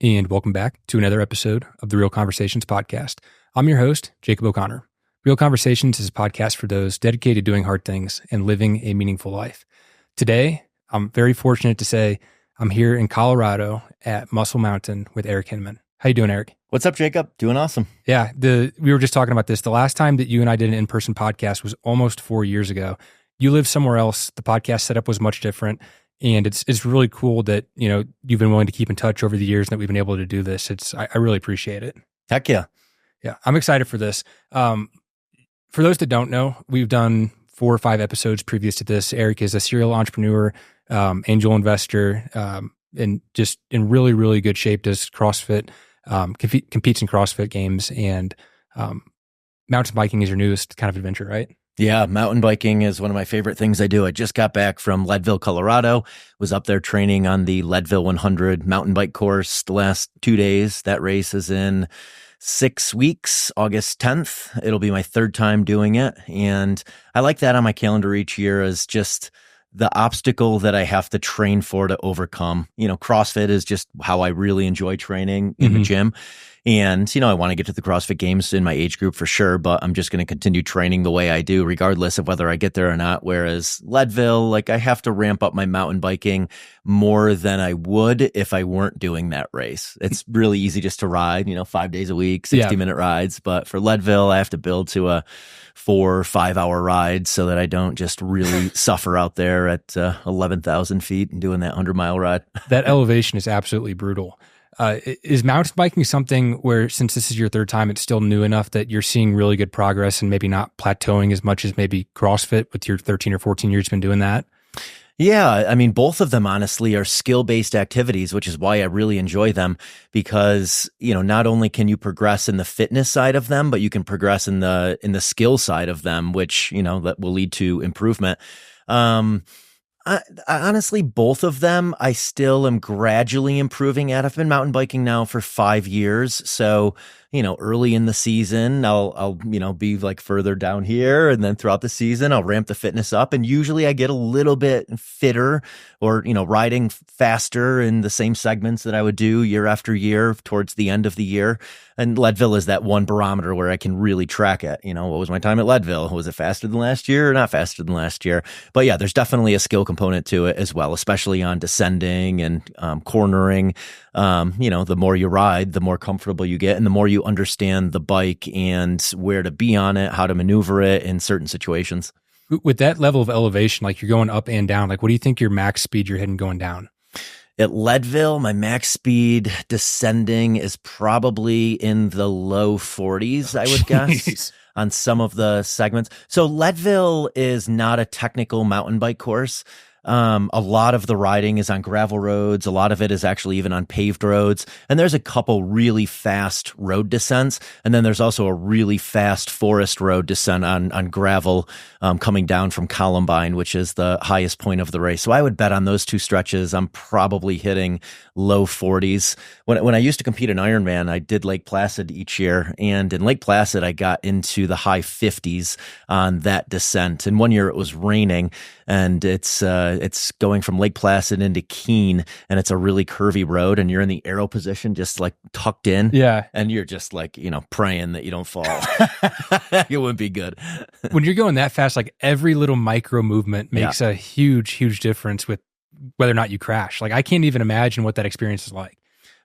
and welcome back to another episode of the Real Conversations podcast. I'm your host, Jacob O'Connor. Real Conversations is a podcast for those dedicated to doing hard things and living a meaningful life. Today, I'm very fortunate to say I'm here in Colorado at Muscle Mountain with Eric Hinman. How you doing, Eric? What's up, Jacob? Doing awesome. Yeah, we were just talking about this. The last time that you and I did an in-person podcast was almost 4 years ago. You live somewhere else. The podcast setup was much different. And it's really cool that, you know, you've been willing to keep in touch over the years and that we've been able to do this. I really appreciate it. Heck yeah. Yeah, I'm excited for this. For those that don't know, we've done 4 or 5 episodes previous to this. Eric is a serial entrepreneur, angel investor, and just in really, really good shape, does CrossFit, competes in CrossFit games, and mountain biking is your newest kind of adventure, right? Yeah, mountain biking is one of my favorite things I do. I just got back from Leadville, Colorado, was up there training on the Leadville 100 mountain bike course the last 2 days. That race is in 6 weeks, August 10th. It'll be my 3rd time doing it. And I like that on my calendar each year as just the obstacle that I have to train for to overcome. You know, CrossFit is just how I really enjoy training in the gym. And, you know, I want to get to the CrossFit games in my age group for sure, but I'm just going to continue training the way I do, regardless of whether I get there or not. Whereas Leadville, like, I have to ramp up my mountain biking more than I would if I weren't doing that race. It's really easy just to ride, you know, 5 days a week, 60-minute rides. But for Leadville, I have to build to a 4 or 5 hour ride so that I don't just really suffer out there at 11,000 feet and doing that 100-mile ride. That elevation is absolutely brutal. Is mountain biking something where, since this is your 3rd time, it's still new enough that you're seeing really good progress and maybe not plateauing as much as maybe CrossFit with your 13 or 14 years been doing that? Yeah, I mean, both of them honestly are skill-based activities, which is why I really enjoy them, because, you know, not only can you progress in the fitness side of them, but you can progress in the skill side of them, which, you know, that will lead to improvement. I honestly, both of them, I still am gradually improving at. I've been mountain biking now for 5 years. So, you know, early in the season, I'll, you know, be like further down here. And then throughout the season, I'll ramp the fitness up. And usually I get a little bit fitter or, you know, riding faster in the same segments that I would do year after year towards the end of the year. And Leadville is that one barometer where I can really track it. You know, what was my time at Leadville? Was it faster than last year or not faster than last year? But yeah, there's definitely a skill component to it as well, especially on descending and cornering. You know, the more you ride, the more comfortable you get and the more you understand the bike and where to be on it, how to maneuver it in certain situations. With that level of elevation, like you're going up and down, like what do you think your max speed you're hitting going down? At Leadville, my max speed descending is probably in the low 40s, I would guess, on some of the segments. So Leadville is not a technical mountain bike course. A lot of the riding is on gravel roads. A lot of it is actually even on paved roads. And there's a couple really fast road descents. And then there's also a really fast forest road descent on gravel coming down from Columbine, which is the highest point of the race. So I would bet on those 2 stretches, I'm probably hitting low 40s. When I used to compete in Ironman, I did Lake Placid each year. And in Lake Placid, I got into the high 50s on that descent. And one year it was raining, and it's going from Lake Placid into Keene, and it's a really curvy road, and you're in the arrow position, just like tucked in. Yeah. And you're just like, you know, praying that you don't fall. It wouldn't be good. When you're going that fast, like every little micro movement makes a huge, huge difference with whether or not you crash. Like I can't even imagine what that experience is like.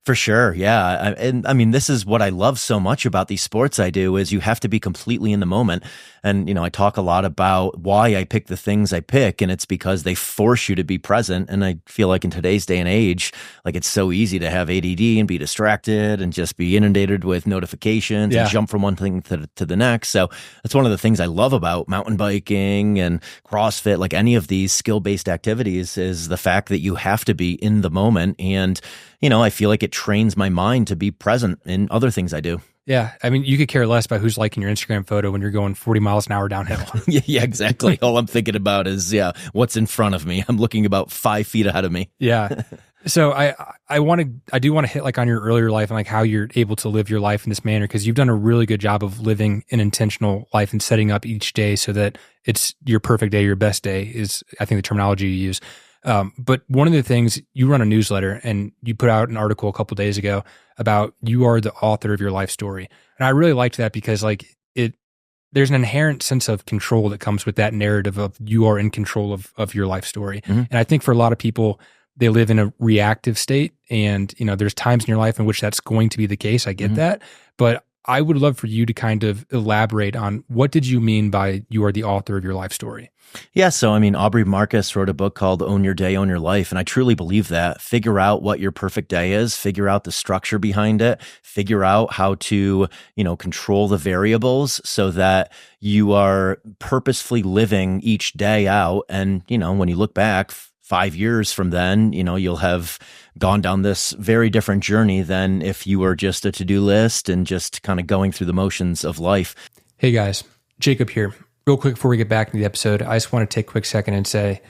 For sure. Yeah. And I mean, this is what I love so much about these sports I do is you have to be completely in the moment. And, you know, I talk a lot about why I pick the things I pick, and it's because they force you to be present. And I feel like in today's day and age, like it's so easy to have ADD and be distracted and just be inundated with notifications and jump from one thing to the next. So that's one of the things I love about mountain biking and CrossFit, like any of these skill-based activities, is the fact that you have to be in the moment. And, you know, I feel like it trains my mind to be present in other things I do. Yeah. I mean, you could care less about who's liking your Instagram photo when you're going 40 miles an hour downhill. Yeah, exactly. All I'm thinking about is, what's in front of me. I'm looking about 5 feet ahead of me. Yeah. So I do want to hit like on your earlier life and like how you're able to live your life in this manner, because you've done a really good job of living an intentional life and setting up each day so that it's your perfect day, your best day is, I think, the terminology you use. But one of the things, you run a newsletter and you put out an article a couple of days ago about you are the author of your life story. And I really liked that because there's an inherent sense of control that comes with that narrative of you are in control of your life story. Mm-hmm. And I think for a lot of people, they live in a reactive state, and there's times in your life in which that's going to be the case. I get that, but I would love for you to kind of elaborate on what did you mean by you are the author of your life story? Yeah. So, Aubrey Marcus wrote a book called Own Your Day, Own Your Life. And I truly believe that. Figure out what your perfect day is, figure out the structure behind it, figure out how to, control the variables so that you are purposefully living each day out. And, when you look back 5 years from then, you'll have gone down this very different journey than if you were just a to-do list and just kind of going through the motions of life. Hey guys, Jacob here. Real quick before we get back into the episode, I just want to take a quick second and say,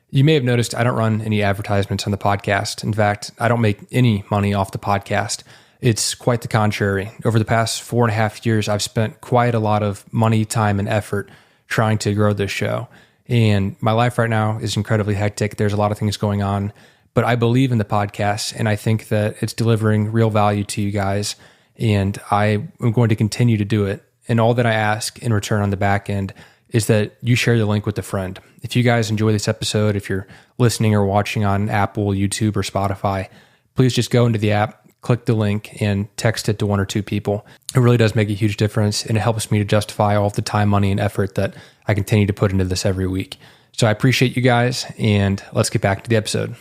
you may have noticed I don't run any advertisements on the podcast. In fact, I don't make any money off the podcast. It's quite the contrary. Over the past 4.5 years, I've spent quite a lot of money, time, and effort trying to grow this show. And my life right now is incredibly hectic. There's a lot of things going on, but I believe in the podcast and I think that it's delivering real value to you guys. And I am going to continue to do it. And all that I ask in return on the back end is that you share the link with a friend. If you guys enjoy this episode, if you're listening or watching on Apple, YouTube, or Spotify, please just go into the app, click the link, and text it to 1 or 2 people. It really does make a huge difference, and it helps me to justify all of the time, money, and effort that I continue to put into this every week. So I appreciate you guys, and let's get back to the episode.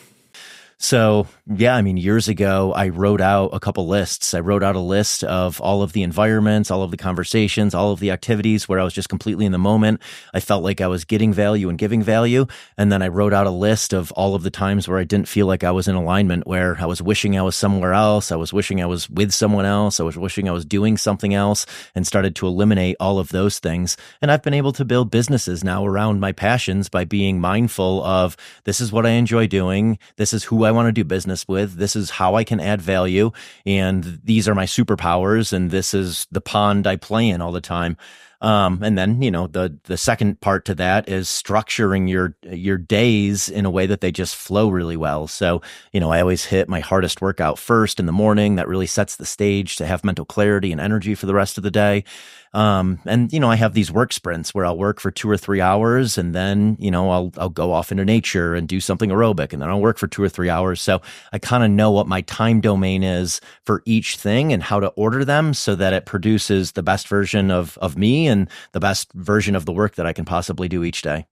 So, yeah, years ago, I wrote out a couple lists. I wrote out a list of all of the environments, all of the conversations, all of the activities where I was just completely in the moment. I felt like I was getting value and giving value. And then I wrote out a list of all of the times where I didn't feel like I was in alignment, where I was wishing I was somewhere else. I was wishing I was with someone else. I was wishing I was doing something else, and started to eliminate all of those things. And I've been able to build businesses now around my passions by being mindful of, this is what I enjoy doing. This is who I want to do business with. This is how I can add value. And these are my superpowers. And this is the pond I play in all the time. And then, the second part to that is structuring your days in a way that they just flow really well. So, I always hit my hardest workout first in the morning. That really sets the stage to have mental clarity and energy for the rest of the day. And I have these work sprints where I'll work for 2 or 3 hours, and then, I'll go off into nature and do something aerobic, and then I'll work for 2 or 3 hours. So I kind of know what my time domain is for each thing and how to order them so that it produces the best version of me and the best version of the work that I can possibly do each day.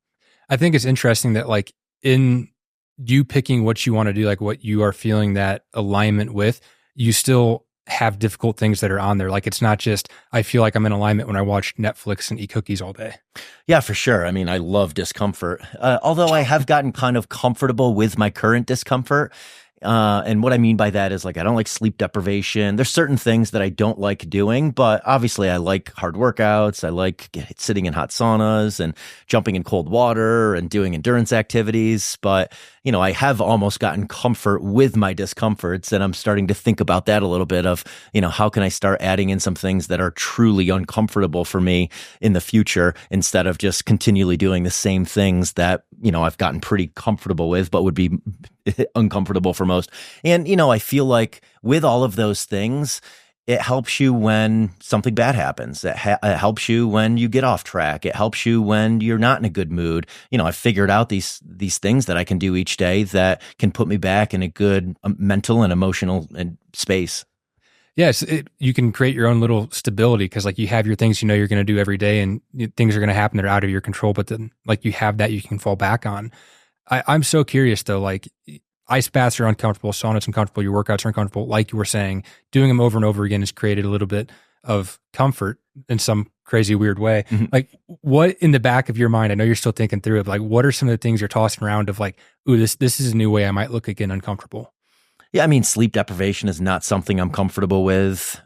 I think it's interesting that in you picking what you want to do, what you are feeling that alignment with, you still have difficult things that are on there. It's not just, I feel like I'm in alignment when I watch Netflix and eat cookies all day. Yeah, for sure. I love discomfort. Although I have gotten kind of comfortable with my current discomfort. And what I mean by that is I don't like sleep deprivation. There's certain things that I don't like doing, but obviously I like hard workouts. I like sitting in hot saunas and jumping in cold water and doing endurance activities. But, I have almost gotten comfort with my discomforts, and I'm starting to think about that a little bit of, how can I start adding in some things that are truly uncomfortable for me in the future, instead of just continually doing the same things that, I've gotten pretty comfortable with, but would be uncomfortable for most. And, I feel like with all of those things, it helps you when something bad happens. It helps you when you get off track. It helps you when you're not in a good mood. I've figured out these things that I can do each day that can put me back in a good mental and emotional space. Yes, you can create your own little stability because you have your things you're going to do every day, and things are going to happen that are out of your control, but then you have that you can fall back on. I'm so curious though, ice baths are uncomfortable, saunas uncomfortable, your workouts are uncomfortable. Like you were saying, doing them over and over again has created a little bit of comfort in some crazy weird way. Mm-hmm. What in the back of your mind, I know you're still thinking through it, what are some of the things you're tossing around of ooh, this is a new way I might look again uncomfortable? Yeah, sleep deprivation is not something I'm comfortable with.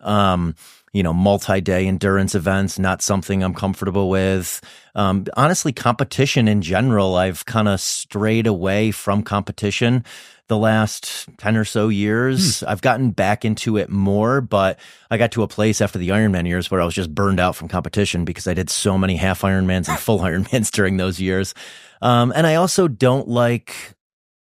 Multi-day endurance events, not something I'm comfortable with. Honestly, competition in general, I've kind of strayed away from competition the last 10 or so years. I've gotten back into it more, but I got to a place after the Ironman years where I was just burned out from competition because I did so many half Ironmans and full Ironmans during those years. And I also don't like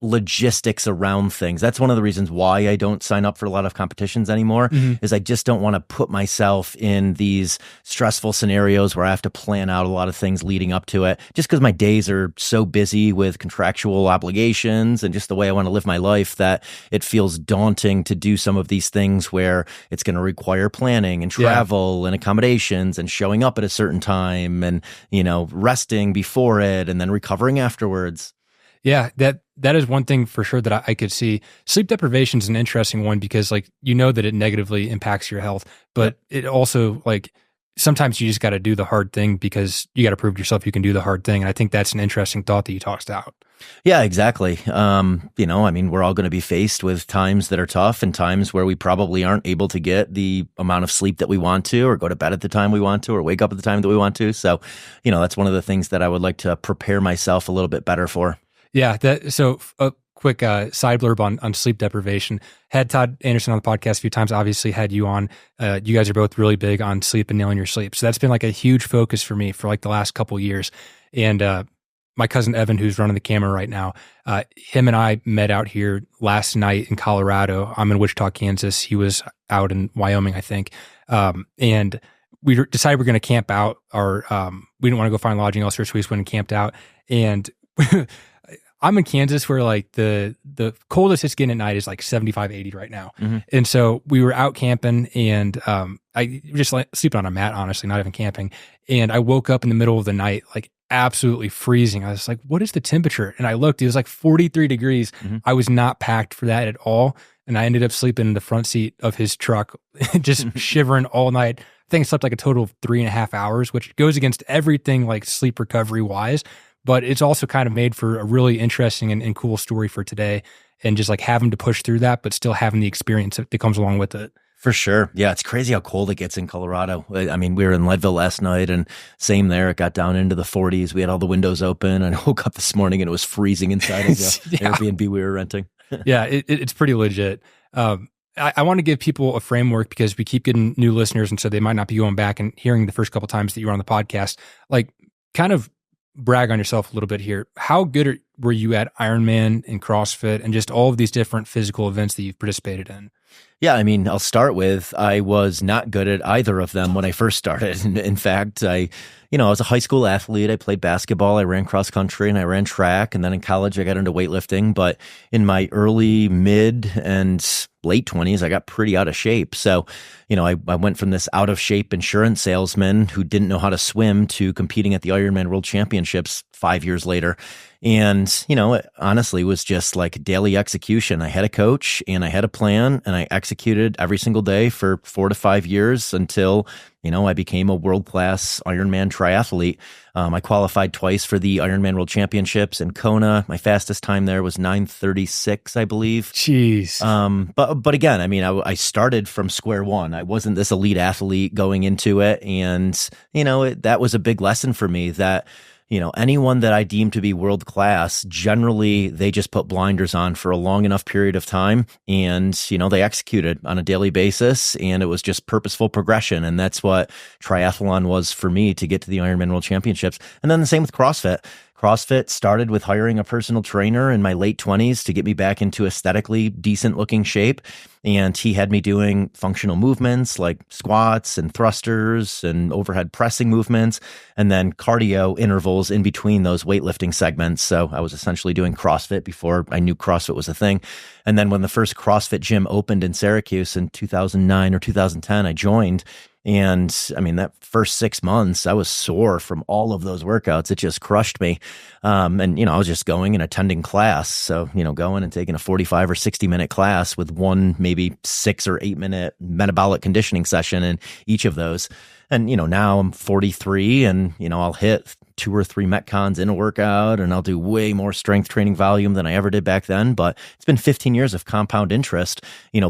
logistics around things. That's one of the reasons why I don't sign up for a lot of competitions anymore, is I just don't want to put myself in these stressful scenarios where I have to plan out a lot of things leading up to it, just because my days are so busy with contractual obligations and just the way I want to live my life that it feels daunting to do some of these things where it's going to require planning and travel and accommodations and showing up at a certain time and, resting before it and then recovering afterwards. Yeah, that is one thing for sure that I could see. Sleep deprivation is an interesting one because that it negatively impacts your health, but it also sometimes you just got to do the hard thing because you got to prove to yourself you can do the hard thing. And I think that's an interesting thought that you tossed out. Yeah, exactly. We're all going to be faced with times that are tough and times where we probably aren't able to get the amount of sleep that we want to, or go to bed at the time we want to, or wake up at the time that we want to. So, that's one of the things that I would like to prepare myself a little bit better for. Yeah. So a quick side blurb on sleep deprivation. Had Todd Anderson on the podcast a few times, obviously had you on. You guys are both really big on sleep and nailing your sleep. So that's been a huge focus for me for the last couple of years. And my cousin Evan, who's running the camera right now, him and I met out here last night in Colorado. I'm in Wichita, Kansas. He was out in Wyoming, I think. And we decided we're going to camp out. We didn't want to go find lodging elsewhere, so we just went and camped out. And I'm in Kansas where the coldest it's getting at night is 75, 80 right now. Mm-hmm. And so we were out camping and I just sleeping on a mat, honestly, not even camping. And I woke up in the middle of the night, absolutely freezing. I was like, what is the temperature? And I looked, it was 43 degrees. Mm-hmm. I was not packed for that at all. And I ended up sleeping in the front seat of his truck, just shivering all night. I think I slept a total of 3.5 hours, which goes against everything sleep recovery wise. But it's also kind of made for a really interesting and cool story for today, and just having to push through that, but still having the experience that comes along with it. For sure. Yeah, it's crazy how cold it gets in Colorado. I mean, we were in Leadville last night and same there. It got down into the 40s. We had all the windows open. I woke up this morning and it was freezing inside of the Airbnb we were renting. Yeah, it's pretty legit. I want to give people a framework because we keep getting new listeners, and so they might not be going back and hearing the first couple times that you were on the podcast. Kind of brag on yourself a little bit here. How good were you at Ironman and CrossFit and just all of these different physical events that you've participated in? Yeah, I'll start with, I was not good at either of them when I first started. In fact, I was a high school athlete. I played basketball, I ran cross country, and I ran track. And then in college, I got into weightlifting. But in my early, mid, and late 20s, I got pretty out of shape. So, I went from this out of shape insurance salesman who didn't know how to swim to competing at the Ironman World Championships 5 years later. And, it honestly was just daily execution. I had a coach and I had a plan and I executed every single day for 4 to 5 years until, I became a world-class Ironman triathlete. I qualified twice for the Ironman World Championships in Kona. My fastest time there was 9:36, I believe. Jeez. But again, I started from square one. I wasn't this elite athlete going into it. And, that was a big lesson for me that, anyone that I deem to be world class, generally they just put blinders on for a long enough period of time and, they executed on a daily basis, and it was just purposeful progression. And that's what triathlon was for me to get to the Ironman World Championships. And then the same with CrossFit. CrossFit started with hiring a personal trainer in my late 20s to get me back into aesthetically decent looking shape. And he had me doing functional movements like squats and thrusters and overhead pressing movements, and then cardio intervals in between those weightlifting segments. So I was essentially doing CrossFit before I knew CrossFit was a thing. And then when the first CrossFit gym opened in Syracuse in 2009 or 2010, I joined. And that first 6 months, I was sore from all of those workouts. It just crushed me. And I was just going and attending class. So, going and taking a 45 or 60 minute class with one, maybe 6 or 8 minute metabolic conditioning session in each of those. And, now I'm 43 and, I'll hit 2 or 3 Metcons in a workout, and I'll do way more strength training volume than I ever did back then. But it's been 15 years of compound interest,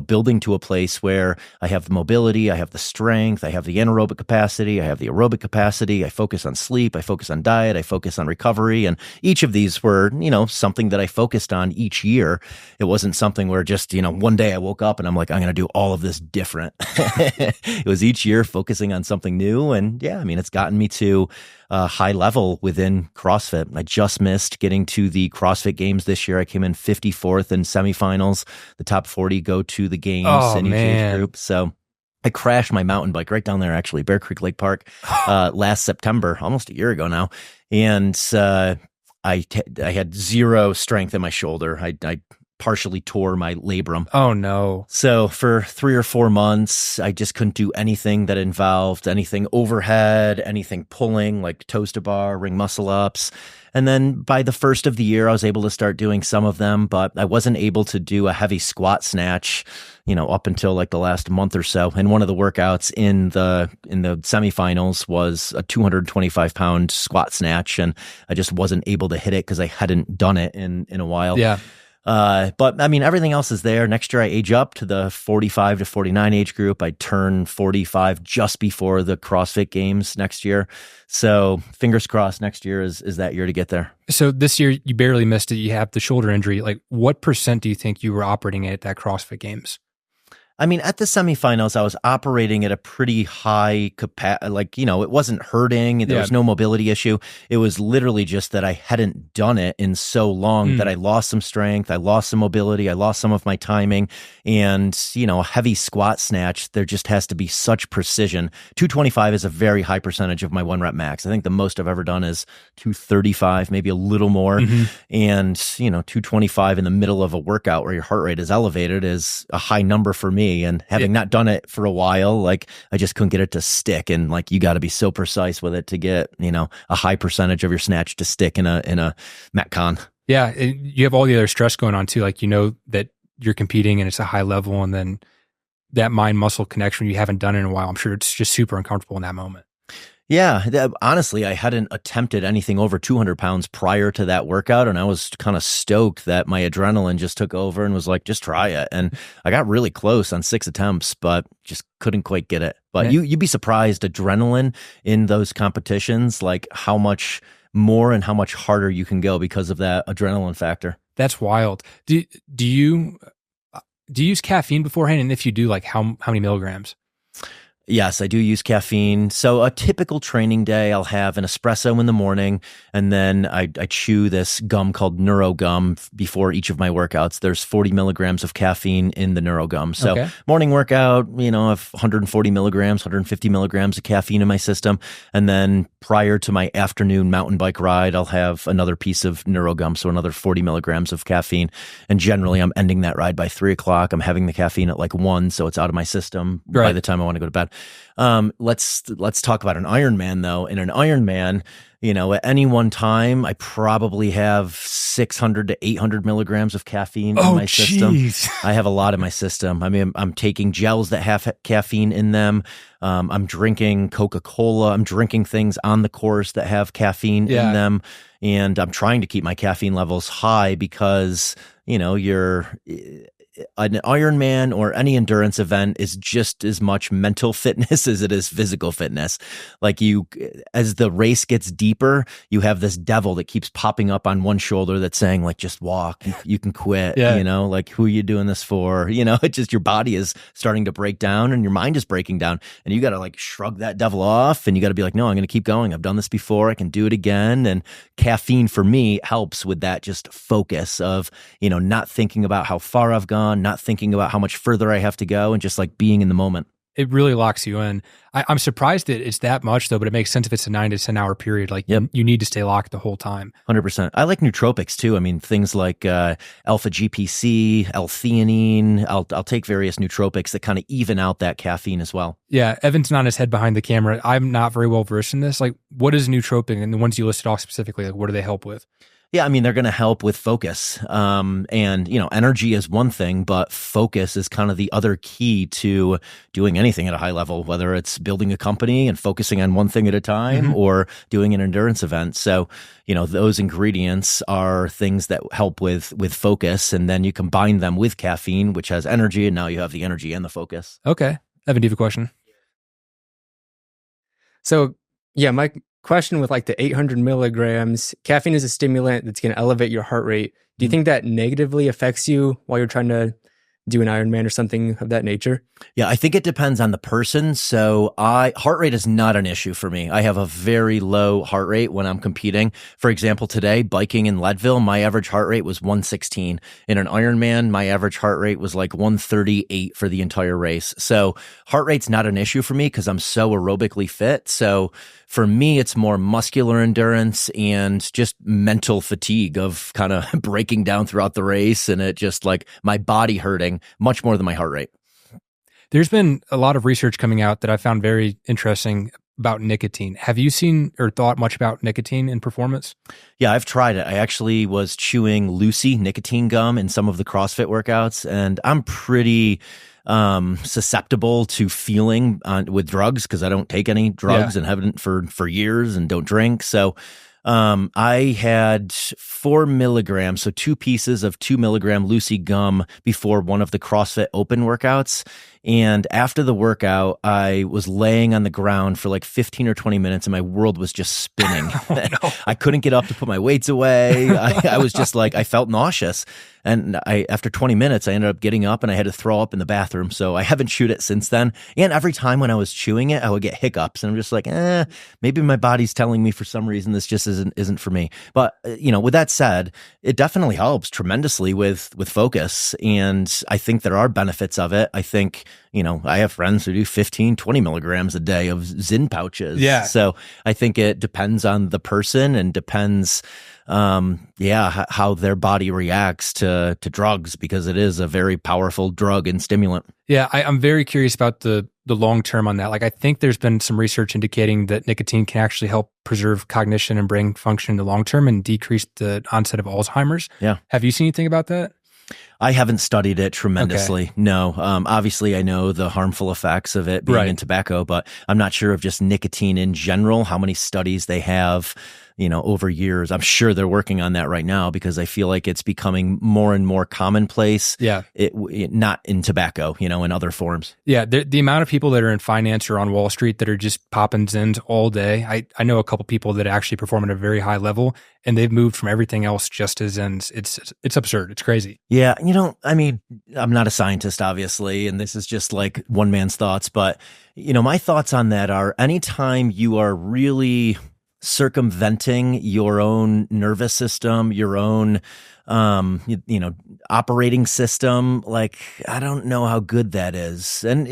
building to a place where I have the mobility, I have the strength, I have the anaerobic capacity, I have the aerobic capacity, I focus on sleep, I focus on diet, I focus on recovery. And each of these were, something that I focused on each year. It wasn't something where just, one day I woke up and I'm like, I'm going to do all of this different. It was each year focusing on something new. And yeah, it's gotten me to high level within CrossFit. I just missed getting to the CrossFit Games this year. I came in 54th in semifinals. The top 40 go to the games in each age group. So I crashed my mountain bike right down there, actually, Bear Creek Lake Park, last September, almost a year ago now. And I had zero strength in my shoulder. I partially tore my labrum. Oh, no. So for 3 or 4 months, I just couldn't do anything that involved anything overhead, anything pulling, like toes to bar, ring muscle ups. And then by the first of the year, I was able to start doing some of them, but I wasn't able to do a heavy squat snatch, up until like the last month or so. And one of the workouts in the semifinals was a 225-pound squat snatch, and I just wasn't able to hit it because I hadn't done it in a while. Yeah. But I mean, everything else is there. Next year, I age up to the 45 to 49 age group. I turn 45 just before the CrossFit Games next year. So fingers crossed next year is that year to get there. So this year, you barely missed it. You have the shoulder injury. Like, what % do you think you were operating at that CrossFit Games? I mean, at the semifinals, I was operating at a pretty high capacity. It wasn't hurting. There was no mobility issue. It was literally just that I hadn't done it in so long that I lost some strength. I lost some mobility. I lost some of my timing. And, a heavy squat snatch, there just has to be such precision. 225 is a very high percentage of my 1 rep max. I think the most I've ever done is 235, maybe a little more. And, 225 in the middle of a workout where your heart rate is elevated is a high number for me. And having not done it for a while, like I just couldn't get it to stick. And like, you got to be so precise with it to get, a high percentage of your snatch to stick in a Metcon. Yeah. You have all the other stress going on too. Like, that you're competing and it's a high level, and then that mind muscle connection you haven't done in a while. I'm sure it's just super uncomfortable in that moment. Yeah, honestly, I hadn't attempted anything over 200 pounds prior to that workout, and I was kind of stoked that my adrenaline just took over and was like, just try it. And I got really close on 6 attempts, but just couldn't quite get it. But you'd be surprised, adrenaline in those competitions, like how much more and how much harder you can go because of that adrenaline factor. That's wild. Do you use caffeine beforehand? And if you do, like how many milligrams? Yes, I do use caffeine. So a typical training day, I'll have an espresso in the morning, and then I chew this gum called Neuro Gum before each of my workouts. There's 40 milligrams of caffeine in the Neuro Gum. So morning workout, I have 140 milligrams, 150 milligrams of caffeine in my system. And then prior to my afternoon mountain bike ride, I'll have another piece of Neuro Gum, so another 40 milligrams of caffeine. And generally, I'm ending that ride by 3 o'clock. I'm having the caffeine at like 1, so it's out of my system by the time I want to go to bed. Let's talk about an Ironman though. In an Ironman, at any one time, I probably have 600 to 800 milligrams of caffeine in my system. I have a lot in my system. I mean, I'm taking gels that have caffeine in them. I'm drinking Coca-Cola. I'm drinking things on the course that have caffeine in them. And I'm trying to keep my caffeine levels high because, an Ironman or any endurance event is just as much mental fitness as it is physical fitness. Like as the race gets deeper, you have this devil that keeps popping up on one shoulder that's saying like, just walk, you can quit, like who are you doing this for? It's just your body is starting to break down and your mind is breaking down, and you got to like shrug that devil off, and you got to be like, no, I'm going to keep going. I've done this before. I can do it again. And caffeine for me helps with that just focus of, not thinking about how far I've gone, not thinking about how much further I have to go, and just like being in the moment. It really locks you in. I'm surprised that it's that much though, but it makes sense if it's a 9 to 10 hour period. Like you need to stay locked the whole time. 100%. I like nootropics too. I mean, things like alpha GPC, L-theanine. I'll take various nootropics that kind of even out that caffeine as well. Yeah, Evan's not his head behind the camera. I'm not very well versed in this. Like, what is nootropic, and the ones you listed off specifically? Like, what do they help with? Yeah, I mean, they're going to help with focus. And, energy is one thing, but focus is kind of the other key to doing anything at a high level, whether it's building a company and focusing on one thing at a time or doing an endurance event. So, those ingredients are things that help with focus. And then you combine them with caffeine, which has energy. And now you have the energy and the focus. Okay. Evan, do you have a question? So, yeah, my question with like the 800 milligrams, caffeine is a stimulant that's going to elevate your heart rate. Do you think that negatively affects you while you're trying to do an Ironman or something of that nature? Yeah, I think it depends on the person. So heart rate is not an issue for me. I have a very low heart rate when I'm competing. For example, today, biking in Leadville, my average heart rate was 116. In an Ironman, my average heart rate was like 138 for the entire race. So heart rate's not an issue for me because I'm so aerobically fit. So for me, it's more muscular endurance and just mental fatigue of kind of breaking down throughout the race, and it just like my body hurting much more than my heart rate. There's been a lot of research coming out that I found very interesting about nicotine. Have you seen or thought much about nicotine in performance? Yeah, I've tried it. I actually was chewing Lucy nicotine gum in some of the CrossFit workouts, and I'm pretty susceptible to feeling with drugs because I don't take any drugs and haven't for years and don't drink. So I had 4 milligrams, so 2 pieces of 2 milligram Lucy gum before one of the CrossFit Open workouts. And after the workout, I was laying on the ground for like 15 or 20 minutes and my world was just spinning. Oh, no. I couldn't get up to put my weights away. I was just like, I felt nauseous. And after 20 minutes, I ended up getting up and I had to throw up in the bathroom. So I haven't chewed it since then. And every time when I was chewing it, I would get hiccups. And I'm just like, maybe my body's telling me for some reason this just isn't for me. But, with that said, it definitely helps tremendously with focus. And I think there are benefits of it. I think, I have friends who do 15, 20 milligrams a day of Zyn pouches. Yeah. So I think it depends on the person and depends how their body reacts to drugs, because it is a very powerful drug and stimulant. Yeah, I'm very curious about the long term on that. Like, I think there's been some research indicating that nicotine can actually help preserve cognition and brain function in the long term and decrease the onset of Alzheimer's. Yeah. Have you seen anything about that? I haven't studied it tremendously. Okay. No. Obviously, I know the harmful effects of it being in tobacco, but I'm not sure of just nicotine in general, how many studies they have, over years. I'm sure they're working on that right now because I feel like it's becoming more and more commonplace. Yeah. It not in tobacco, in other forms. Yeah. The amount of people that are in finance or on Wall Street that are just popping Zyns all day. I know a couple people that actually perform at a very high level and they've moved from everything else just to Zyns. It's absurd. It's crazy. Yeah. I'm not a scientist, obviously, and this is just like one man's thoughts, but my thoughts on that are anytime you are really circumventing your own nervous system, your own, operating system, like, I don't know how good that is. And,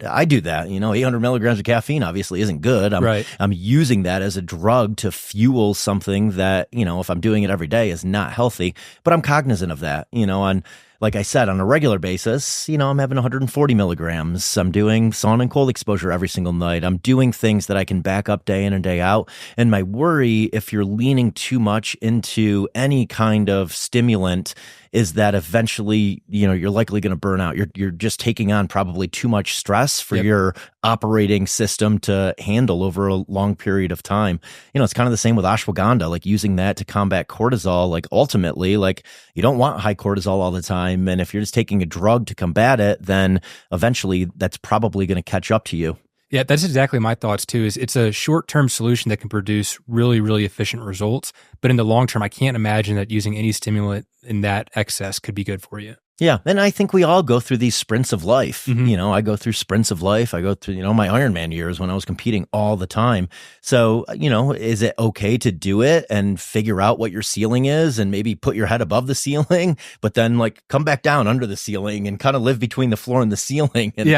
I do that, 800 milligrams of caffeine obviously isn't good. I'm using that as a drug to fuel something that, if I'm doing it every day is not healthy, but I'm cognizant of that, like I said, on a regular basis, I'm having 140 milligrams. I'm doing sauna and cold exposure every single night. I'm doing things that I can back up day in and day out. And my worry, if you're leaning too much into any kind of stimulant, is that eventually, you're likely going to burn out. You're just taking on probably too much stress for your operating system to handle over a long period of time. It's kind of the same with ashwagandha, like using that to combat cortisol. Like ultimately, like you don't want high cortisol all the time. And if you're just taking a drug to combat it, then eventually that's probably going to catch up to you. Yeah, that's exactly my thoughts too. Is it's a short-term solution that can produce really, really efficient results, but in the long term, I can't imagine that using any stimulant in that excess could be good for you. Yeah. And I think we all go through these sprints of life. Mm-hmm. I go through sprints of life. I go through, my Ironman years when I was competing all the time. So, is it okay to do it and figure out what your ceiling is and maybe put your head above the ceiling, but then like come back down under the ceiling and kind of live between the floor and the ceiling? And,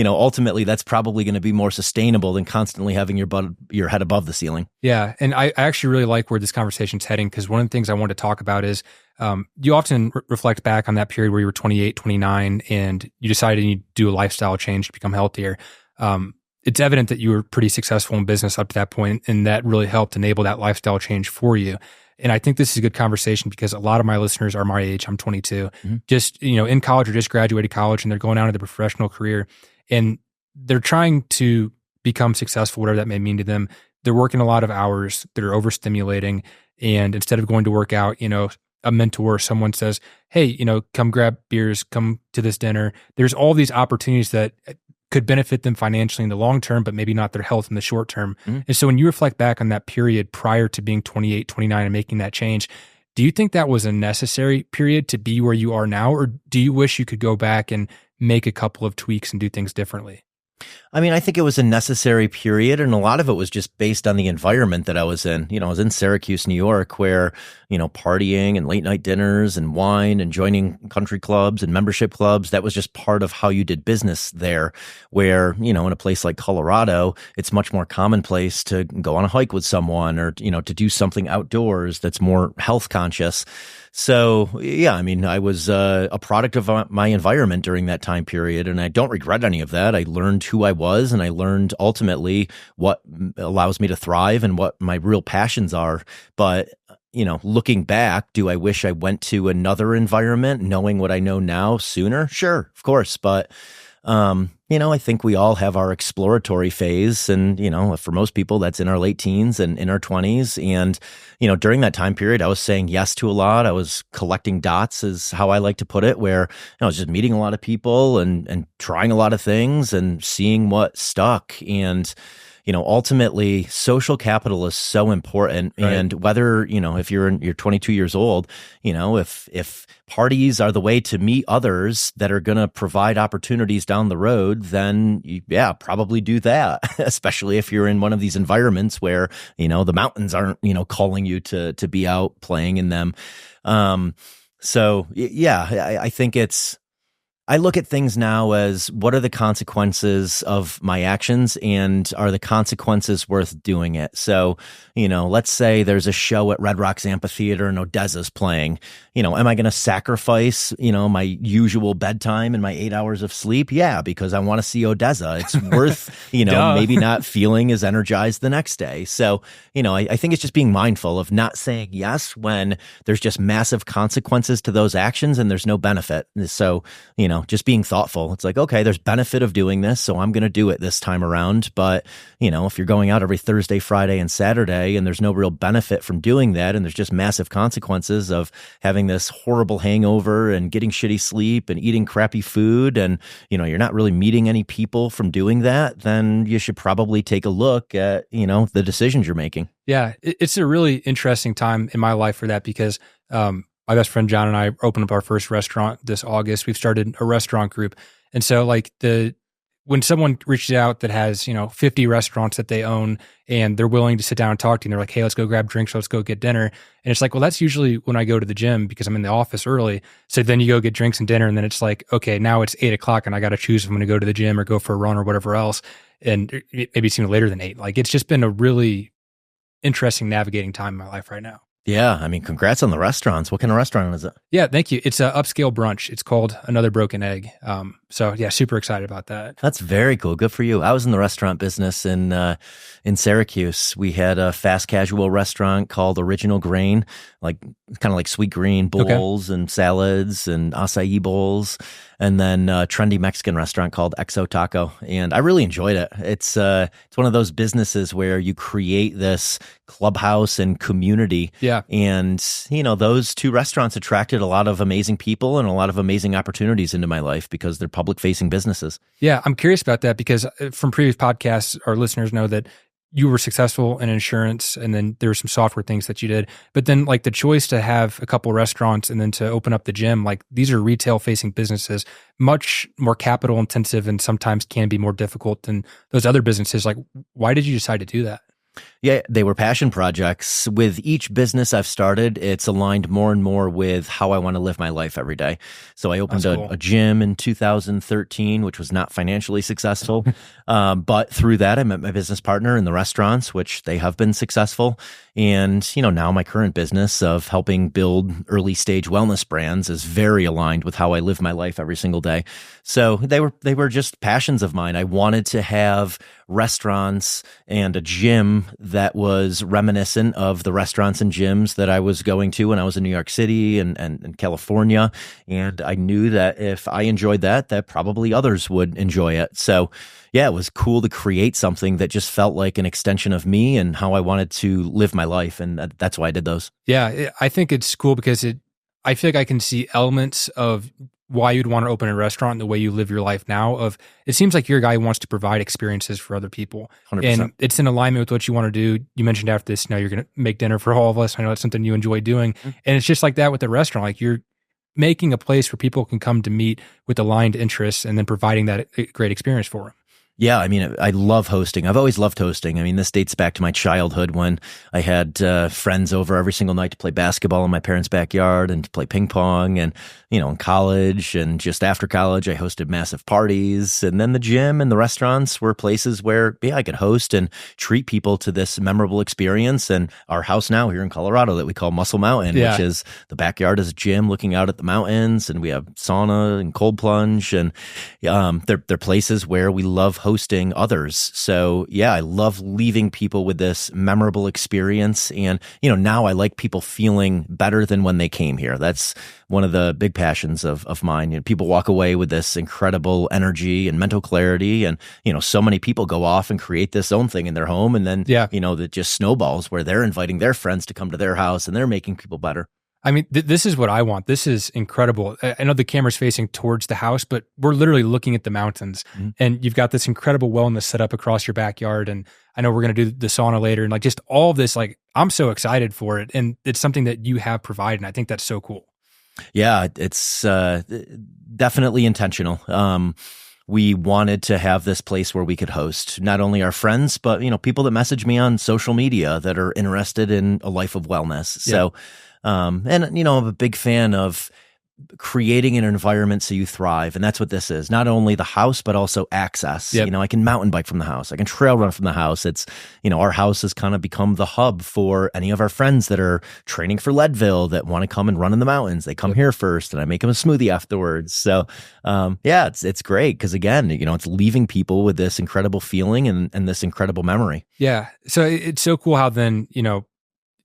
ultimately that's probably going to be more sustainable than constantly having your head above the ceiling. Yeah. And I actually really like where this conversation's heading, because one of the things I want to talk about is you often reflect back on that period where you were 28, 29, and you decided you do a lifestyle change to become healthier. It's evident that you were pretty successful in business up to that point, and that really helped enable that lifestyle change for you. And I think this is a good conversation because a lot of my listeners are my age. I'm 22, just, in college or just graduated college, and they're going out into the professional career, and they're trying to become successful, whatever that may mean to them. They're working a lot of hours. They're overstimulating. And instead of going to work out, a mentor, someone says, hey, come grab beers, come to this dinner. There's all these opportunities that could benefit them financially in the long term, but maybe not their health in the short term. And so when you reflect back on that period prior to being 28, 29 and making that change, Do you think that was a necessary period to be where you are now, or do you wish you could go back and make a couple of tweaks and do things differently? I mean, I think it was a necessary period, and a lot of it was just based on the environment that I was in. I was in Syracuse, New York, where, partying and late night dinners and wine and joining country clubs and membership clubs, that was just part of how you did business there. Where, in a place like Colorado, it's much more commonplace to go on a hike with someone or, to do something outdoors that's more health conscious. So, yeah, I mean, I was a product of my environment during that time period, and I don't regret any of that. I learned who I was, and I learned ultimately what allows me to thrive and what my real passions are. But, looking back, do I wish I went to another environment knowing what I know now sooner? Sure, of course. But, I think we all have our exploratory phase. And, for most people, that's in our late teens and in our 20s. And, during that time period, I was saying yes to a lot. I was collecting dots, is how I like to put it, where I was just meeting a lot of people and trying a lot of things and seeing what stuck. And, ultimately, social capital is so important. Right. And whether, if you're 22 years old, if parties are the way to meet others that are going to provide opportunities down the road, then probably do that, especially if you're in one of these environments where, the mountains aren't, calling you to be out playing in them. So I think I look at things now as what are the consequences of my actions, and are the consequences worth doing it? So, let's say there's a show at Red Rocks Amphitheater and Odessa's playing. Am I going to sacrifice, my usual bedtime and my 8 hours of sleep? Yeah, because I want to see Odessa. It's worth, maybe not feeling as energized the next day. So, I think it's just being mindful of not saying yes when there's just massive consequences to those actions and there's no benefit. So, just being thoughtful. It's like, okay, there's benefit of doing this, so I'm going to do it this time around. But, if you're going out every Thursday, Friday, and Saturday, and there's no real benefit from doing that, and there's just massive consequences of having this horrible hangover and getting shitty sleep and eating crappy food, and, you're not really meeting any people from doing that, then you should probably take a look at, the decisions you're making. Yeah, it's a really interesting time in my life for that because, my best friend John and I opened up our first restaurant this August. We've started a restaurant group. And so when someone reaches out that has, 50 restaurants that they own and they're willing to sit down and talk to you, and they're like, hey, let's go grab drinks, let's go get dinner. And it's like, well, that's usually when I go to the gym because I'm in the office early. So then you go get drinks and dinner, and then it's like, okay, now it's 8:00 and I got to choose if I'm going to go to the gym or go for a run or whatever else. And maybe it's even later than 8. Like, it's just been a really interesting navigating time in my life right now. Yeah, I mean, congrats on the restaurants. What kind of restaurant is it? Yeah, thank you. It's an upscale brunch. It's called Another Broken Egg. So yeah, super excited about that. That's very cool. Good for you. I was in the restaurant business in Syracuse. We had a fast casual restaurant called Original Grain, kind of like Sweet Green bowls and salads and acai bowls, and then a trendy Mexican restaurant called Exo Taco. And I really enjoyed it. It's one of those businesses where you create this clubhouse and community. Yeah. And, those two restaurants attracted a lot of amazing people and a lot of amazing opportunities into my life because they're public-facing businesses. Yeah, I'm curious about that because from previous podcasts, our listeners know that you were successful in insurance, and then there were some software things that you did. But then the choice to have a couple restaurants and then to open up the gym, these are retail-facing businesses, much more capital intensive and sometimes can be more difficult than those other businesses. Why did you decide to do that? Yeah, they were passion projects. With each business I've started, it's aligned more and more with how I want to live my life every day. So I opened a gym in 2013, which was not financially successful. But through that, I met my business partner in the restaurants, which they have been successful. And, now my current business of helping build early stage wellness brands is very aligned with how I live my life every single day. So they were just passions of mine. I wanted to have restaurants and a gym that was reminiscent of the restaurants and gyms that I was going to when I was in New York City and California. And I knew that if I enjoyed that probably others would enjoy it. So yeah, it was cool to create something that just felt like an extension of me and how I wanted to live my life. And that's why I did those. Yeah, I think it's cool because I feel like I can see elements of why you'd want to open a restaurant and the way you live your life now. Of it seems like you're a guy who wants to provide experiences for other people, 100%. and it's in alignment with what you want to do. You mentioned after this, you're going to make dinner for all of us. I know it's something you enjoy doing, and it's just like that with the restaurant. Like you're making a place where people can come to meet with aligned interests, and then providing that great experience for them. Yeah, I mean, I love hosting. I've always loved hosting. I mean, this dates back to my childhood when I had friends over every single night to play basketball in my parents' backyard and to play ping pong. And, in college and just after college, I hosted massive parties. And then the gym and the restaurants were places where, I could host and treat people to this memorable experience. And our house now here in Colorado that we call Muscle Mountain, which is the backyard is a gym looking out at the mountains. And we have sauna and cold plunge. And they're places where we love hosting others. So I love leaving people with this memorable experience. And, now I like people feeling better than when they came here. That's one of the big passions of mine. People walk away with this incredible energy and mental clarity. And, so many people go off and create this own thing in their home. And then, that just snowballs where they're inviting their friends to come to their house and they're making people better. I mean, this is what I want. This is incredible. I know the camera's facing towards the house, but we're literally looking at the mountains, and you've got this incredible wellness set up across your backyard. And I know we're going to do the sauna later, and like just all of this, like I'm so excited for it. And it's something that you have provided. And I think that's so cool. Yeah, it's definitely intentional. We wanted to have this place where we could host not only our friends, but, people that message me on social media that are interested in a life of wellness. So, and, I'm a big fan of creating an environment so you thrive. And that's what this is. Not only the house, but also access. I can mountain bike from the house. I can trail run from the house. It's, our house has kind of become the hub for any of our friends that are training for Leadville that want to come and run in the mountains. They come here first and I make them a smoothie afterwards. So, it's great. Cause again, it's leaving people with this incredible feeling and this incredible memory. Yeah. So it's so cool how then,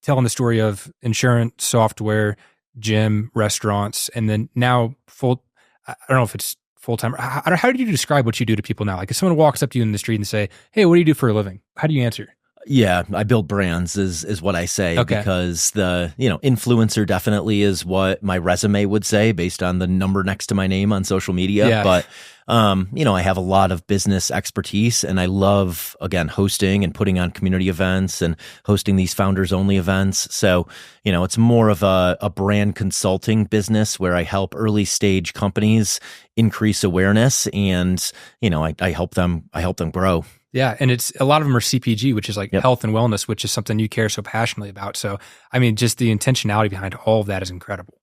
telling the story of insurance, software, gym, restaurants, and then now I don't know if it's full-time. How do you describe what you do to people now? Like if someone walks up to you in the street and say, hey, what do you do for a living? How do you answer? Yeah, I build brands is what I say, because the, influencer definitely is what my resume would say based on the number next to my name on social media. Yeah. But, I have a lot of business expertise and I love, again, hosting and putting on community events and hosting these founders only events. So, it's more of a brand consulting business where I help early stage companies increase awareness and, I help them grow. Yeah. And it's a lot of them are CPG, which is like health and wellness, which is something you care so passionately about. So, I mean, just the intentionality behind all of that is incredible.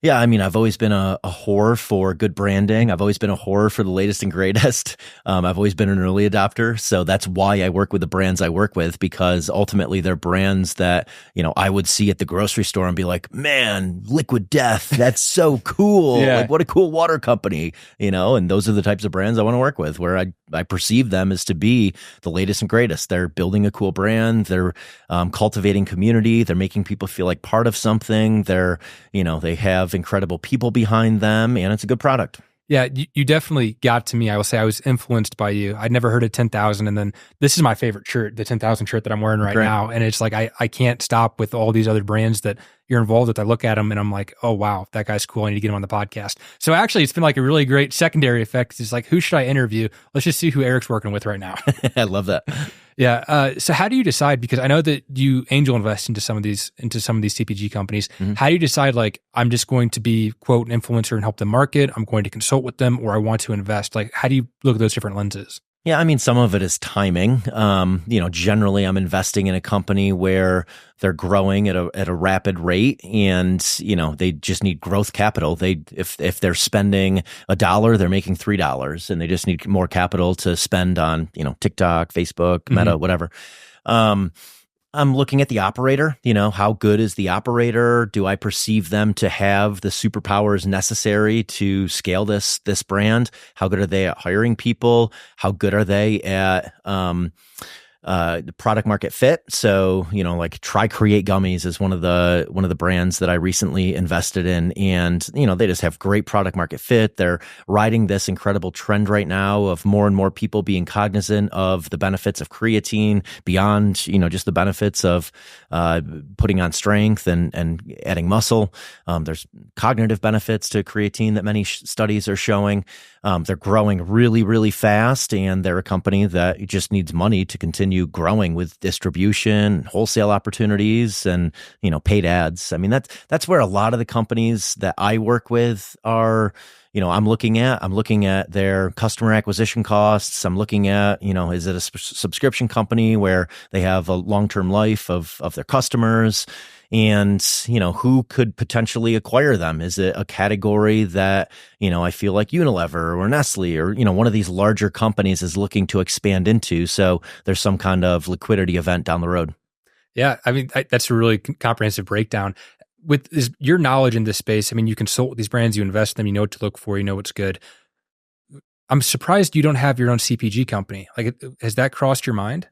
Yeah, I mean, I've always been a whore for good branding. I've always been a whore for the latest and greatest. I've always been an early adopter. So that's why I work with the brands I work with, because ultimately they're brands that, I would see at the grocery store and be like, man, Liquid Death, that's so cool. Like what a cool water company, and those are the types of brands I want to work with, where I perceive them as to be the latest and greatest. They're building a cool brand. They're cultivating community. They're making people feel like part of something. They're, they have incredible people behind them, and it's a good product. Yeah, you definitely got to me. I will say I was influenced by you. I'd never heard of 10,000. And then this is my favorite shirt, the 10,000 shirt that I'm wearing right now. And it's like, I can't stop with all these other brands that you're involved with. I look at them and I'm like, oh, wow, that guy's cool. I need to get him on the podcast. So actually, it's been like a really great secondary effect. It's like, who should I interview? Let's just see who Eric's working with right now. I love that. Yeah. So how do you decide? Because I know that you angel invest into some of these CPG companies. Mm-hmm. How do you decide, like, I'm just going to be, quote, an influencer and help them market, I'm going to consult with them, or I want to invest? Like, how do you look at those different lenses? Yeah, I mean, some of it is timing. Generally I'm investing in a company where they're growing at a rapid rate, and, they just need growth capital. If they're spending $1, they're making $3, and they just need more capital to spend on, TikTok, Facebook, Meta, whatever. I'm looking at the operator, how good is the operator? Do I perceive them to have the superpowers necessary to scale this brand? How good are they at hiring people? How good are they at, product market fit. So, like Try Create Gummies is one of the brands that I recently invested in. And, they just have great product market fit. They're riding this incredible trend right now of more and more people being cognizant of the benefits of creatine beyond, just the benefits of putting on strength and adding muscle. There's cognitive benefits to creatine that many studies are showing. They're growing really, really fast, and they're a company that just needs money to continue growing with distribution, wholesale opportunities, and paid ads. I mean, that's where a lot of the companies that I work with are. I'm looking at their customer acquisition costs. I'm looking at, is it a subscription company where they have a long-term life of their customers? And, who could potentially acquire them? Is it a category that, I feel like Unilever or Nestle or, one of these larger companies is looking to expand into? So there's some kind of liquidity event down the road. Yeah. I mean, that's a really comprehensive breakdown. With your knowledge in this space, I mean, you consult with these brands, you invest in them, you know what to look for, you know what's good. I'm surprised you don't have your own CPG company. Like, has that crossed your mind?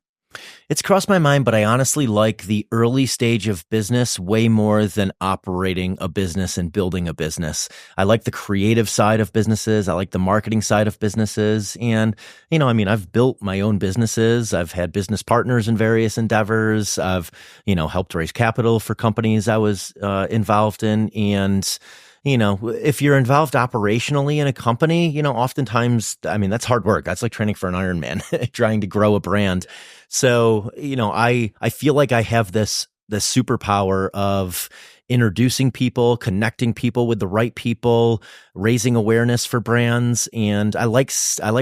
It's crossed my mind, but I honestly like the early stage of business way more than operating a business and building a business. I like the creative side of businesses. I like the marketing side of businesses. And, I've built my own businesses. I've had business partners in various endeavors. I've, helped raise capital for companies I was involved in. And, if you're involved operationally in a company, oftentimes, that's hard work. That's like training for an Ironman, trying to grow a brand. So, I feel like I have this superpower of introducing people, connecting people with the right people, raising awareness for brands. And I like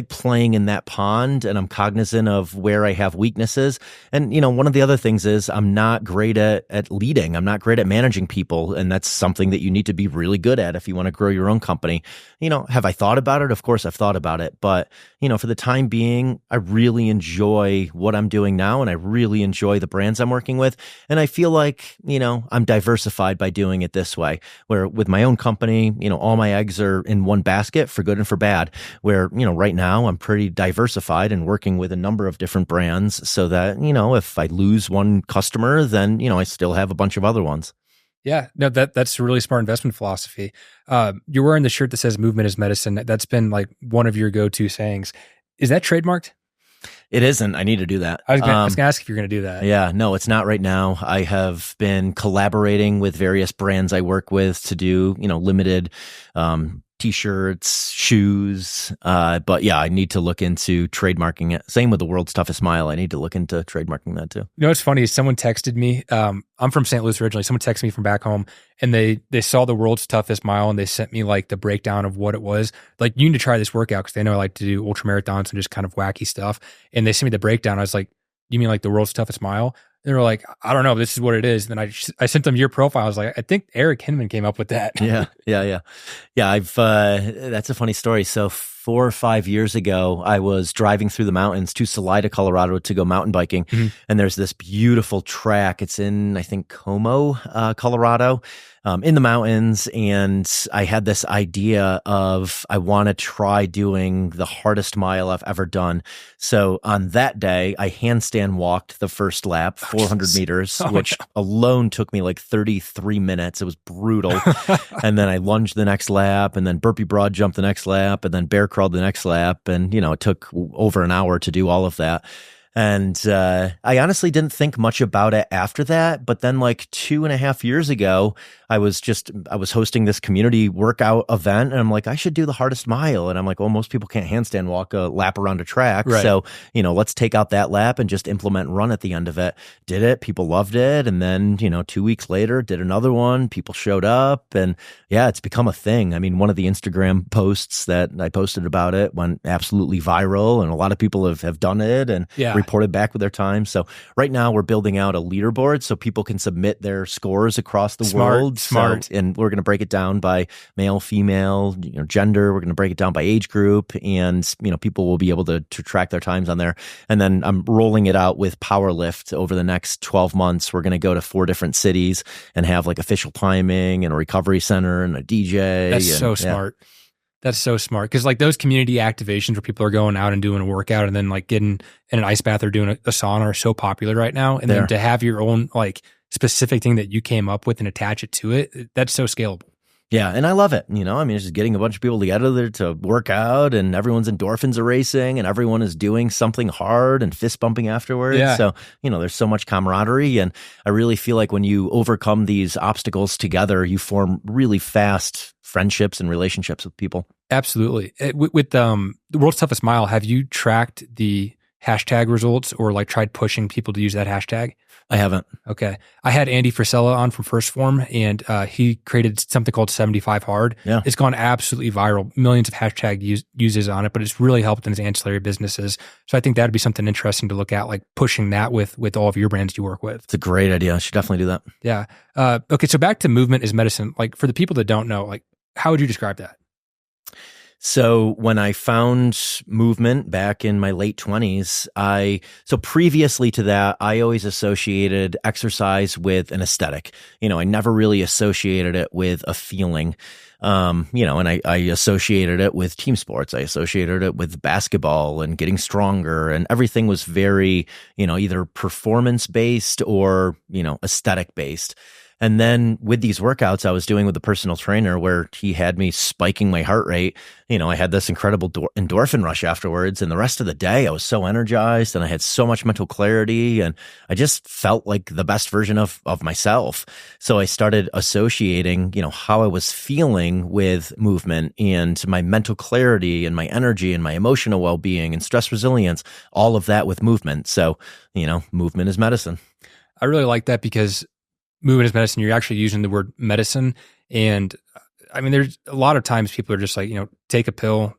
playing in that pond, and I'm cognizant of where I have weaknesses. And, one of the other things is I'm not great at leading. I'm not great at managing people. And that's something that you need to be really good at if you want to grow your own company. Have I thought about it? Of course I've thought about it. But, for the time being, I really enjoy what I'm doing now. And I really enjoy the brands I'm working with. And I feel like, I'm diversified by doing it this way, where with my own company, all my eggs are in one basket for good and for bad, where, right now I'm pretty diversified and working with a number of different brands so that, if I lose one customer, then, I still have a bunch of other ones. Yeah, no, that's a really smart investment philosophy. You're wearing the shirt that says "Movement is medicine." That's been like one of your go-to sayings. Is that trademarked? It isn't. I need to do that. I was going to ask if you're going to do that. Yeah, no, it's not right now. I have been collaborating with various brands I work with to do, limited T-shirts, shoes. But yeah, I need to look into trademarking it. Same with the World's Toughest Mile. I need to look into trademarking that too. What's funny is someone texted me. I'm from St. Louis originally. Someone texted me from back home, and they saw the World's Toughest Mile, and they sent me like the breakdown of what it was. Like, you need to try this workout because they know I like to do ultra marathons and just kind of wacky stuff. And they sent me the breakdown. I was like, "You mean like the World's Toughest Mile?" They were like, "I don't know. This is what it is." And then I sent them your profile. I was like, "I think Eric Hinman came up with that." Yeah. I've that's a funny story. So 4 or 5 years ago, I was driving through the mountains to Salida, Colorado, to go mountain biking, and there's this beautiful track. It's in, I think, Como, Colorado. In the mountains, and I had this idea of I want to try doing the hardest mile I've ever done. So on that day, I handstand walked the first lap, 400 meters, which alone took me like 33 minutes. It was brutal. And then I lunged the next lap, and then burpee broad jumped the next lap, and then bear crawled the next lap. And, it took over an hour to do all of that. And I honestly didn't think much about it after that. But then like 2.5 years ago, I was hosting this community workout event, and I'm like, I should do the hardest mile. And I'm like, well, most people can't handstand walk a lap around a track. Right. So, let's take out that lap and just implement run at the end of it. Did it. People loved it. And then, 2 weeks later, did another one. People showed up, and yeah, it's become a thing. I mean, one of the Instagram posts that I posted about it went absolutely viral, and a lot of people have done it and reported back with their time. So right now we're building out a leaderboard so people can submit their scores across the world. Smart. And we're going to break it down by male, female, gender. We're going to break it down by age group, and people will be able to track their times on there. And then I'm rolling it out with Powerlift over the next 12 months. We're going to go to 4 different cities and have like official timing and a recovery center and a DJ. That's so smart. That's so smart. Because like those community activations where people are going out and doing a workout and then like getting in an ice bath or doing a sauna are so popular right now. And then to have your own like specific thing that you came up with and attach it to it, that's so scalable. Yeah, and I love it. It's just getting a bunch of people together to work out, and everyone's endorphins are racing, and everyone is doing something hard and fist bumping afterwards. Yeah. So, there's so much camaraderie, and I really feel like when you overcome these obstacles together, you form really fast friendships and relationships with people. Absolutely. With the World's Toughest Mile, have you tracked the hashtag results or like tried pushing people to use that hashtag? I haven't. Okay. I had Andy Frisella on from First Form, and he created something called 75 Hard. Yeah. It's gone absolutely viral, millions of hashtag uses on it, but it's really helped in his ancillary businesses. So I think that'd be something interesting to look at, like pushing that with all of your brands you work with. It's a great idea. I should definitely do that. Yeah. Okay. So back to movement is medicine. Like for the people that don't know, like how would you describe that? So when I found movement back in my late 20s, so previously to that, I always associated exercise with an aesthetic. I never really associated it with a feeling. And I associated it with team sports. I associated it with basketball and getting stronger, and everything was very, either performance based or, aesthetic based. And then with these workouts I was doing with the personal trainer where he had me spiking my heart rate, I had this incredible endorphin rush afterwards. And the rest of the day I was so energized and I had so much mental clarity and I just felt like the best version of myself. So I started associating, how I was feeling with movement and my mental clarity and my energy and my emotional well-being and stress resilience, all of that with movement. So, movement is medicine. I really like that because movement is medicine. You're actually using the word medicine. And I mean, there's a lot of times people are just like, take a pill,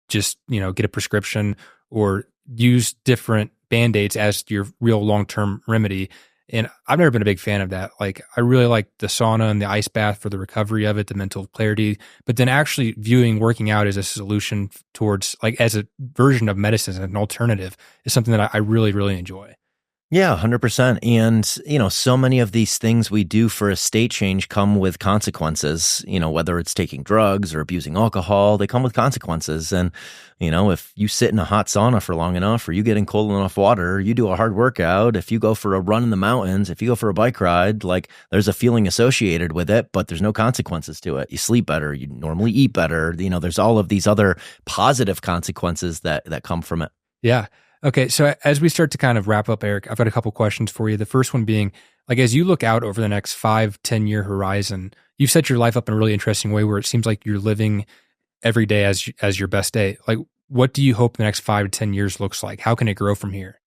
just, get a prescription or use different Band-Aids as your real long-term remedy. And I've never been a big fan of that. Like, I really like the sauna and the ice bath for the recovery of it, the mental clarity, but then actually viewing working out as a solution towards like as a version of medicine, as an alternative is something that I really, really enjoy. Yeah, 100%. And, so many of these things we do for a state change come with consequences, whether it's taking drugs or abusing alcohol, they come with consequences. And, if you sit in a hot sauna for long enough or you get in cold enough water, you do a hard workout, if you go for a run in the mountains, if you go for a bike ride, like there's a feeling associated with it, but there's no consequences to it. You sleep better, you normally eat better. There's all of these other positive consequences that come from it. Yeah. Okay, so as we start to kind of wrap up, Eric, I've got a couple questions for you. The first one being, like, as you look out over the next 5-10 year horizon, you've set your life up in a really interesting way where it seems like you're living every day as your best day. Like, what do you hope the next 5 to 10 years looks like? How can it grow from here?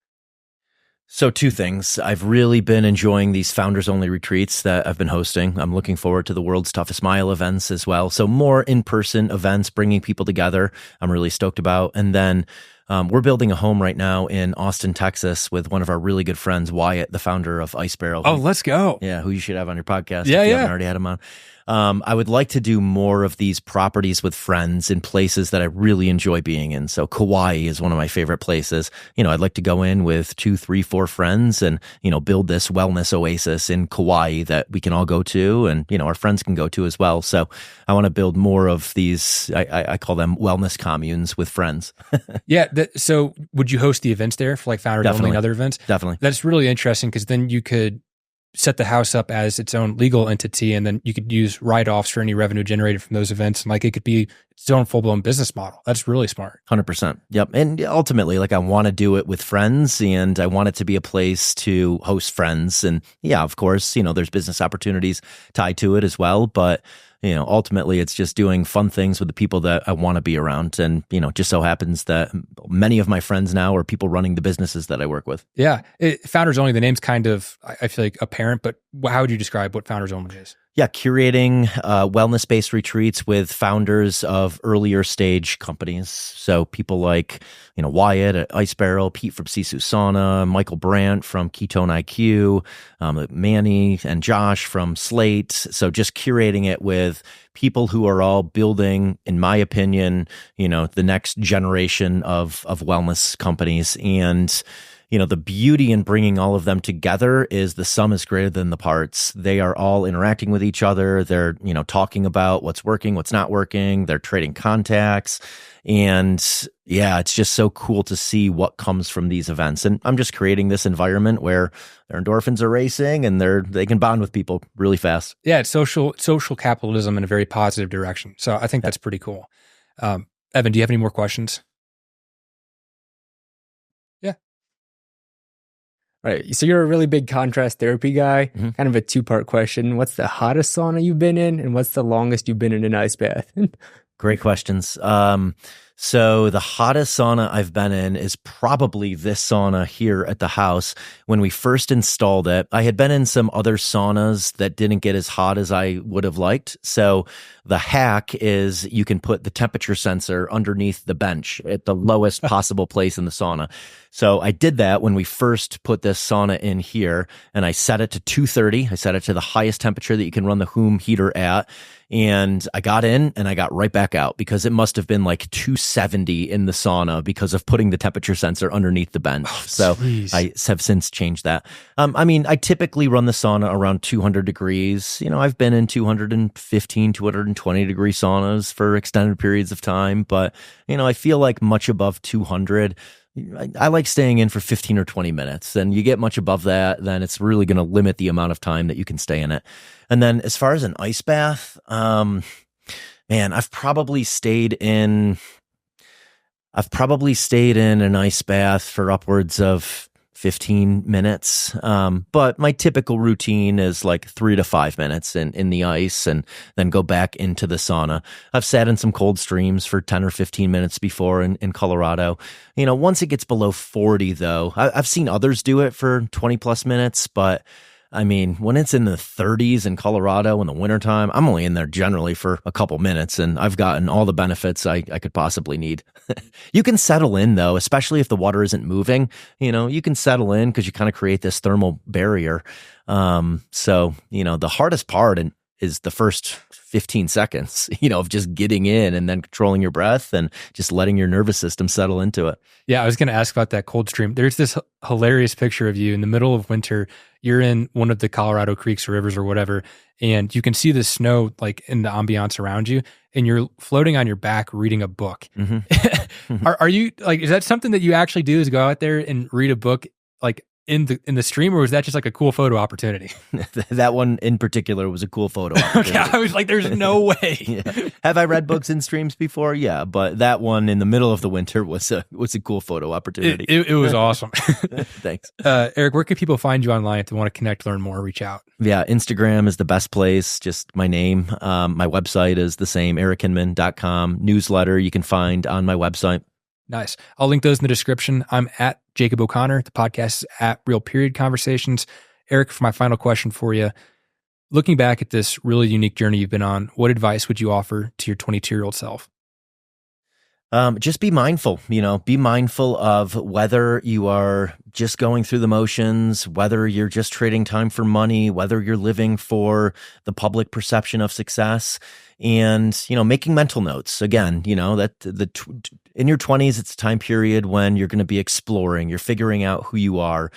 So two things. I've really been enjoying these founders only retreats that I've been hosting. I'm looking forward to the World's Toughest Mile events as well. So more in-person events, bringing people together, I'm really stoked about. And then we're building a home right now in Austin, Texas with one of our really good friends, Wyatt, the founder of Ice Barrel. Oh, let's go. Yeah, who you should have on your podcast. Yeah, if you yeah. haven't already had him on. I would like to do more of these properties with friends in places that I really enjoy being in. So Kauai is one of my favorite places. I'd like to go in with 2, 3, 4 friends and, build this wellness oasis in Kauai that we can all go to and, our friends can go to as well. So I want to build more of these, I call them wellness communes with friends. Yeah. So would you host the events there for like founders only and other events? Definitely. That's really interesting because then you could set the house up as its own legal entity, and then you could use write-offs for any revenue generated from those events. And like it could be its own full-blown business model. That's really smart. 100%. Yep. And ultimately, like I want to do it with friends and I want it to be a place to host friends. And yeah, of course, there's business opportunities tied to it as well. But ultimately it's just doing fun things with the people that I want to be around. And, just so happens that many of my friends now are people running the businesses that I work with. Yeah. Founders Only, the name's kind of, I feel like apparent, but how would you describe what Founders Only is? Yeah, curating wellness-based retreats with founders of earlier stage companies. So people like, Wyatt at Ice Barrel, Pete from SISU Sauna, Michael Brandt from Ketone IQ, Manny and Josh from Slate. So just curating it with people who are all building, in my opinion, the next generation of wellness companies. And the beauty in bringing all of them together is the sum is greater than the parts. They are all interacting with each other. They're, talking about what's working, what's not working. They're trading contacts. And yeah, it's just so cool to see what comes from these events. And I'm just creating this environment where their endorphins are racing and they can bond with people really fast. Yeah, it's social capitalism in a very positive direction. So I think that's pretty cool. Evan, do you have any more questions? Yeah. All right. So you're a really big contrast therapy guy. Kind of a two-part question. What's the hottest sauna you've been in, and what's the longest you've been in an ice bath? Great questions. So the hottest sauna I've been in is probably this sauna here at the house. When we first installed it, I had been in some other saunas that didn't get as hot as I would have liked. So the hack is you can put the temperature sensor underneath the bench at the lowest possible place in the sauna. So I did that when we first put this sauna in here, and I set it to 230. I set it to the highest temperature that you can run the Hume heater at. And I got in and I got right back out because it must have been like 270 in the sauna because of putting the temperature sensor underneath the bench. So I have since changed that. I typically run the sauna around 200 degrees. I've been in 215, 220 degree saunas for extended periods of time, but I feel like much above 200. I like staying in for 15 or 20 minutes. And you get much above that, then it's really going to limit the amount of time that you can stay in it. And then as far as an ice bath, I've probably stayed in an ice bath for upwards of 15 minutes. But my typical routine is like 3 to 5 minutes in the ice and then go back into the sauna. I've sat in some cold streams for 10 or 15 minutes before in Colorado. Once it gets below 40 though, I've seen others do it for 20 plus minutes, but when it's in the 30s in Colorado in the wintertime, I'm only in there generally for a couple minutes and I've gotten all the benefits I could possibly need. You can settle in though, especially if the water isn't moving. You can settle in because you kind of create this thermal barrier. So the hardest part is the first 15 seconds, of just getting in and then controlling your breath and just letting your nervous system settle into it. Yeah, I was going to ask about that cold stream. There's this hilarious picture of you in the middle of winter. You're in one of the Colorado creeks or rivers or whatever, and you can see the snow like in the ambiance around you, and you're floating on your back reading a book. Are you like, is that something that you actually do, is go out there and read a book like in the stream, or was that just like a cool photo opportunity? That one in particular was a cool photo opportunity. Okay, I was like, there's no way. Yeah. Have I read books in streams before? Yeah, but that one in the middle of the winter was a cool photo opportunity. It was awesome. Thanks. Eric, where can people find you online if they want to connect, learn more, reach out? Yeah, Instagram is the best place, just my name. My website is the same, erichinman.com. Newsletter you can find on my website. Nice. I'll link those in the description. I'm at Jacob O'Connor. The podcast is at Real Period Conversations. Eric, for my final question for you, looking back at this really unique journey you've been on, what advice would you offer to your 22-year-old self? Just be mindful, be mindful of whether you are just going through the motions, whether you're just trading time for money, whether you're living for the public perception of success, and, making mental notes. Again, that in your 20s, it's a time period when you're going to be exploring, you're figuring out who you are.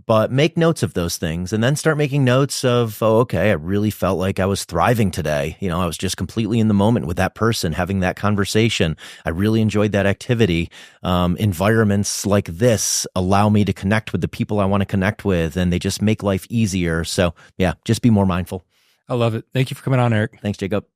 But make notes of those things and then start making notes of, I really felt like I was thriving today. I was just completely in the moment with that person, having that conversation. I really enjoyed that activity. Environments like this allow me to connect with the people I want to connect with, and they just make life easier. So yeah, just be more mindful. I love it. Thank you for coming on, Eric. Thanks, Jacob.